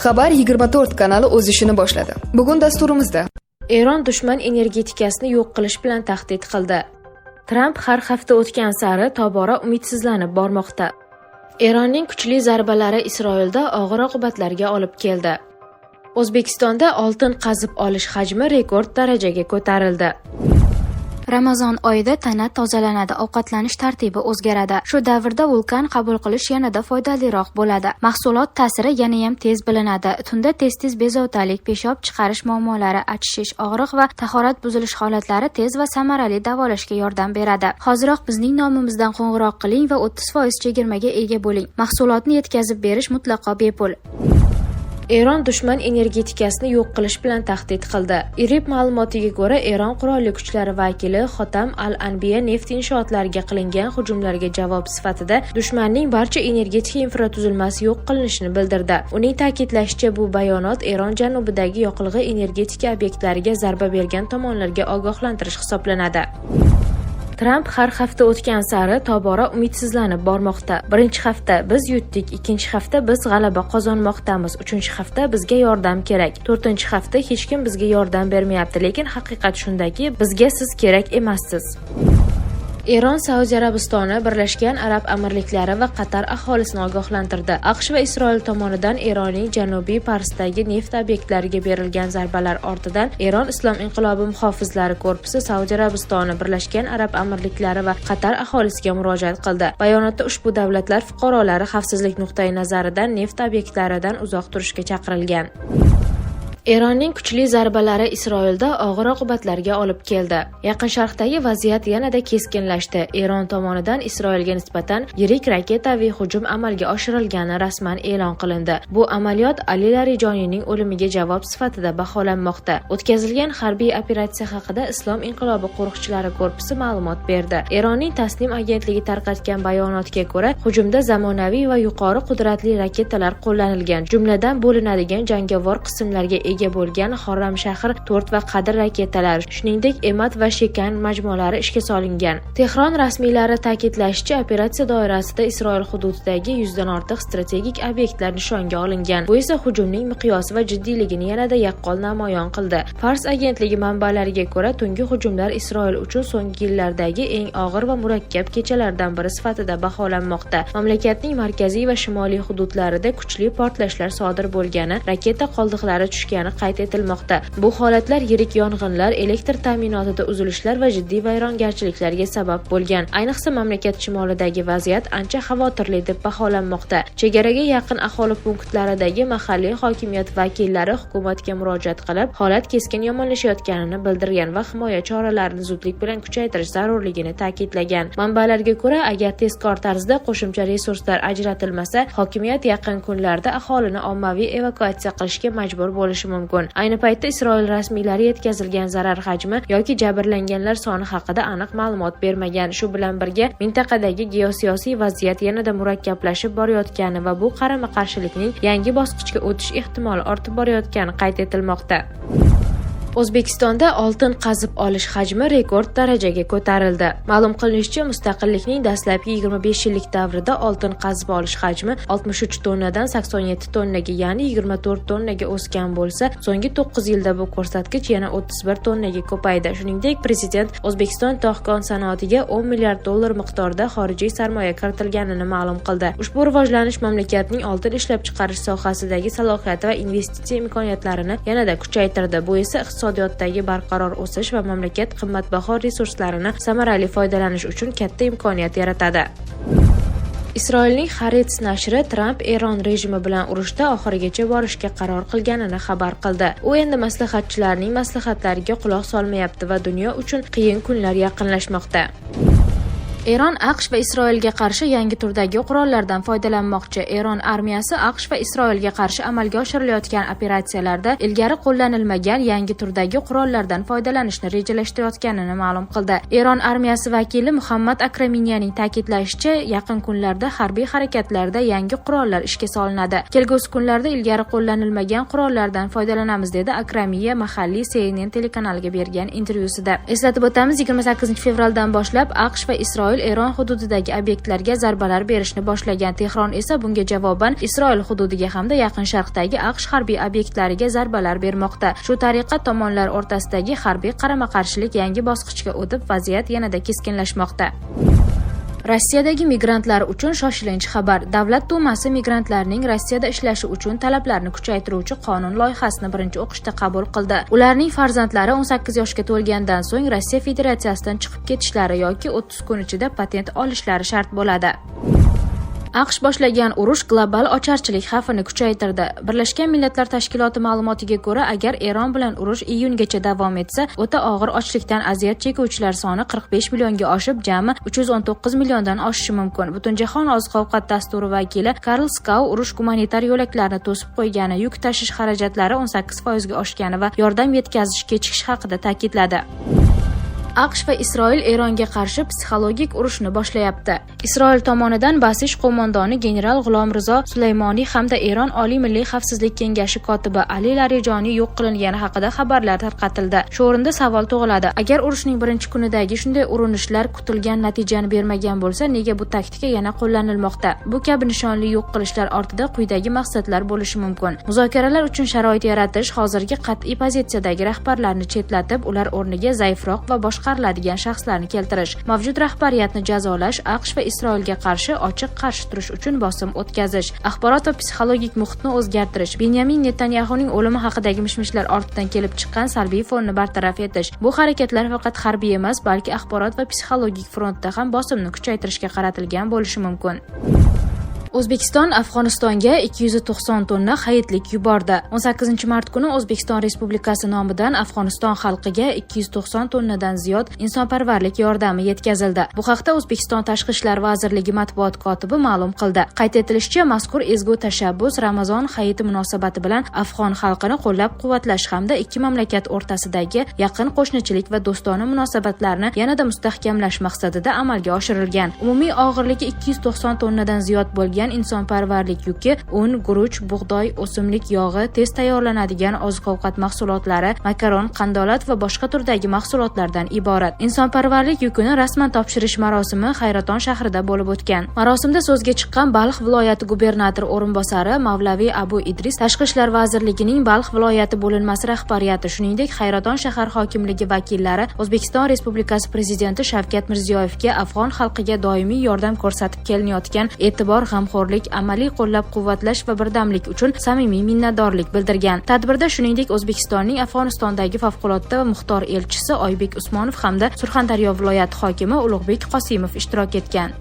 Xabar 24 kanali o'z ishini boshladi. Bugun dasturimizda Eron dushman energetikasini yo'q qilish bilan tahdid qildi. Tramp har hafta o'tgan sari tobora umidsizlanib bormoqda. Eronning kuchli zarbalari Isroilda og'ir oqibatlarga olib keldi. O'zbekistonda oltin qazib olish hajmi rekord darajaga ko'tarildi. Ramazon oyida tana tozalanadi, ovqatlanish tartibi o'zgaradi. Shu davrda vulkan qabul qilish yanada foydaliroq bo'ladi. Mahsulot ta'siri yana ham tez bilinadi. Tunda tez bezovtalik, peshob chiqarish muammolari, achishish, og'riq va tahorat buzilish holatlari tez va samarali davolashga yordam beradi. Hoziroq bizning nomimizdan qo'ng'iroq qiling va 30% chegirmaga ega bo'ling. Mahsulotni yetkazib berish mutlaqo bepul. Eron dushman energetikasini yo'q qilish bilan tahdid qildi. IRIB ma'lumotiga ko'ra, Eron qurolli kuchlari vakili Xotam al-Anbiya neft inshootlariga qilingan hujumlarga javob sifatida dushmanning barcha energetik infratuzilmasi yo'q qilinishini bildirdi. Uning ta'kidlashicha, bu bayonot Eron janubidagi yoqilg'i energetika obyektlariga zarba bergan tomonlarga ogohlantirish hisoblanadi. Tramp har hafta o'tgan sari tobora umidsizlanib bormoqda. Birinchi hafta biz yutdik, ikkinchi hafta biz g'alaba qozonmoqdamiz, uchinchi hafta bizga yordam kerak, to'rtinchi hafta hech kim bizga yordam bermayapti, lekin haqiqat shundaki, bizga siz kerak emassiz. Eron Saudiya Arabistoni, Birlashgan Arab Amirliklari va Qatar aholisini ogohlantirdi. AQSh va Isroil tomonidan Eronning janubiy Parsdagi neft obyektlariga berilgan zarbalar ortidan Eron Islom inqilobi muhofizlari korpusi Saudiya Arabistoni, Birlashgan Arab Amirliklari va Qatar aholisiga murojaat qildi. Bayonotda ushbu davlatlar fuqarolari xavfsizlik nuqtai nazaridan neft obyektlaridan uzoq turishga chaqirilgan. Eronning kuchli zarbalari Isroilda og'ir oqibatlarga olib keldi. Yaqin Sharqdagi vaziyat yanada keskinlashdi. Eron tomonidan Isroilga nisbatan yirik raketaviy hujum amalga oshirilgani rasman e'lon qilindi. Bu amaliyot Ali Larijonining o'limiga javob sifatida baholanmoqda. O'tkazilgan harbiy operatsiya haqida Islom inqilobi qo'riqchilari korpusi ma'lumot berdi. Eronning Tasnim agentligi tarqatgan bayonotga ko'ra, hujumda zamonaviy va yuqori qudratli raketalar qo'llanilgan, jumladan bo'linadigan jangovar qismlarga ega bo'lgan Xorramshahr 4 va Qadr raketalari, shuningdek Emat va Shekan majmualari ishga solingan. Tehron rasmiylari ta'kidlashicha, operatsiya doirasida Isroil hududidagi 100 dan ortiq strategik obyektlar nishonga olingan. Bu esa hujumning miqyosi va jiddiyligini yanada yaqqol namoyon qildi. Fars agentligi manbalariga ko'ra, tungi hujumlar Isroil uchun so'nggi yillardagi eng og'ir va murakkab kechalardan biri sifatida baholanmoqda. Mamlakatning markaziy va shimoliy hududlarida kuchli portlashlar sodir bo'lgani, raketa qoldiqlari tushgani qayd etilmoqda. Bu holatlar yirik yong'inlar, elektr ta'minotida uzilishlar va jiddiy vayrongarchiliklarga sabab bo'lgan. Ayniqsa mamlakat shimolidagi vaziyat ancha xavotirli deb baholanmoqda. Chegaraga yaqin aholi punktlaridagi mahalliy hokimiyat vakillari hukumatga murojaat qilib, holat keskin yomonlashayotganini bildirgan va himoya choralarini zudlik bilan kuchaytirish zarurligini ta'kidlagan. Manbalarga ko'ra, agar tezkor tarzda qo'shimcha resurslar ajratilmasa, hokimiyat yaqin kunlarda aholini ommaviy evakuatsiya qilishga majbur bo'lishi mumkin. Ayni paytda Isroil rasmiylari yetkazilgan zarar hajmi yoki jabrlanganlar soni haqida aniq ma'lumot bermagan. Shu bilan birga mintaqadagi geosiyosiy vaziyat yanada murakkablashib borayotgani va bu qarama-qarshilikning yangi bosqichga o'tish ehtimoli ortib borayotgani qayd etilmoqda. O'zbekistonda oltin qazib olish hajmi rekord darajaga ko'tarildi. Ma'lum qilinishicha, mustaqillikning dastlabki 25 yillik davrida oltin qazib olish hajmi 63 tonnadan 87 tonnaga, ya'ni 24 tonnaga o'sgan bo'lsa, so'nggi 9 yilda bu ko'rsatkich yana 31 tonnaga ko'paydi. Shuningdek, prezident O'zbekiston tog'-kon sanoatiga 10 milliard dollar miqdorida xorijiy sarmoya kiritilganini ma'lum qildi. Ushbu rivojlanish mamlakatning oltin ishlab chiqarish sohasidagi salohiyati va investitsiya imkoniyatlarini yanada kuchaytirdi. Bu esa iqtisodiyotdagi barqaror o'sish va mamlakat qimmatbaho resurslarini samarali foydalanish uchun katta imkoniyat yaratadi. Isroilning Haaretz nashri Tramp Eron rejimi bilan urushda oxirigacha borishga qaror qilganini xabar qildi. U endi maslahatchilarning maslahatlariga quloq solmayapti va dunyo uchun qiyin kunlar yaqinlashmoqda. Eron AQSh va Isroilga qarshi yangi turdagi qurollardan foydalanmoqchi. Eron armiyasi AQSh va Isroilga qarshi amalga oshirilayotgan operatsiyalarda ilgari qo'llanilmagan yangi turdagi qurollardan foydalanishni rejalashtirayotganini ma'lum qildi. Eron armiyasi vakili Muhammad Akraminyaning ta'kidlashicha, yaqin kunlarda harbiy harakatlarda yangi qurollar ishga solinadi. Kelgusi kunlarda ilgari qo'llanilmagan qurollardan foydalanamiz, dedi Akramiya mahalliy CNN telekanaliga bergan intervyusida. Eslatib o'tamiz, 28 fevraldan boshlab AQSh va Isroil Isroil Eron hududidagi obyektlarga zarbalar berishni boshlagan. Tehron esa bunga javoban Isroil hududiga hamda Yaqin Sharqdagi AQSh harbiy obyektlariga zarbalar bermoqda. Shu tariqa tomonlar o'rtasidagi harbiy qarama-qarshilik yangi bosqichga o'tib, vaziyat yanada keskinlashmoqda. Rossiyadagi migrantlar uchun shoshilinch xabar. Davlat dumasi migrantlarning Rossiyada ishlashi uchun talablarni kuchaytiruvchi qonun loyihasini birinchi o'qishda qabul qildi. Ularning farzandlari 18 yoshga to'lgandan so'ng Rossiya Federatsiyasidan chiqib ketishlari yoki 30 kun ichida patent olishlari shart bo'ladi. AQSh boshlagan urush global ocharchilik xavfini kuchaytirdi. Birlashgan Millatlar Tashkiloti ma'lumotiga ko'ra, agar Eron bilan urush iyungacha davom etsa, o'ta og'ir ochlikdan aziyat chekuvchilar soni 45 millionga oshib, jami 319 milliondan oshishi mumkin. Butunjahon oziq-ovqat dasturi vakili Karl Skau urush gumanitar yo'laklarni to'sib qo'ygani, yuk tashish xarajatlari 18% ga oshgani va yordam yetkazish kechikish haqida ta'kidladi. AQSh va Isroil Eronga qarshi psixologik urushni boshlayapti. Isroil tomonidan Basish qo'mondoni general G'ulom Rizo Sulaymoniy hamda Eron Oliy milliy xavfsizlik kengashi kotibi Ali Larijoniy yo'q qilingani haqida xabarlar tarqatildi. Shu o'rinda savol tug'iladi: agar urushning birinchi kunidagi shunday urinishlar kutilgan natijani bermagan bo'lsa, nega bu taktika yana qo'llanilmoqda? Bu kabi nishonli yo'q qilishlar ortida quyidagi maqsadlar bo'lishi mumkin. Muzokaralar uchun sharoit yaratish, hozirgi qat'iy pozitsiyadagi rahbarlarni chetlatib, ular o'rniga zaifroq va boshqariladigan shaxslarni keltirish, mavjud rahbariyatni jazolash, AQSh va Isroilga qarshi ochiq qarshi turish uchun bosim o'tkazish, axborot va psixologik muhitni o'zgartirish, Benyamin Netanyahuning o'limi haqidagi mishmishlar ortidan kelib chiqqan salbiy fonni bartaraf etish. Bu harakatlar faqat harbiy emas, balki axborot va psixologik frontda ham bosimni kuchaytirishga qaratilgan bo'lishi mumkin. O'zbekiston Afg'onistonga 290 tonna hayitlik yubordi. 18-mart kuni O'zbekiston Respublikasi nomidan Afg'oniston xalqiga 290 tonnadan ziyod insonparvarlik yordami yetkazildi. Bu haqda O'zbekiston Tashqi ishlar vazirligi matbuot kotibi ma'lum qildi. Qayd etilishicha, mazkur ezgu tashabbus Ramazon hayiti munosabati bilan afg'on xalqini qo'llab-quvvatlash hamda ikki mamlakat o'rtasidagi yaqin qo'shnichilik va do'stona munosabatlarni yanada mustahkamlash maqsadida amalga oshirilgan. Umumiy og'irligi 290 tonnadan ziyod bo'lgan insonparvarlik yuki un, guruch, bug'doy, o'simlik yog'i, tez tayyorlanadigan oziq-ovqat mahsulotlari, makaron, qandolat va boshqa turdagi mahsulotlardan iborat. Insonparvarlik yukini rasman topshirish marosimi Hayraton shahrida bo'lib o'tgan. Marosimda so'zga chiqqan Balx viloyati gubernatori o'rinbosari Mavlaviy Abu Idris, Tashqi ishlar vazirligining Balx viloyati bo'linmasi rahbariyati, shuningdek Hayraton shahar hokimligi vakillari O'zbekiston Respublikasi prezidenti Shavkat Mirziyoyevga afg'on xalqiga doimiy yordam ko'rsatib kelinayotgan e'tibor, g'amxo'rlik, amaliy qo'llab-quvvatlash va birdamlik uchun samimiy minnatdorlik bildirgan. Tadbirda shuningdek O'zbekistonning Afg'onistondagi favqulodda va muxtor elchisi Oybek Usmonov hamda Surxondaryo viloyati hokimi Ulug'bek Qosimov ishtirok etgan.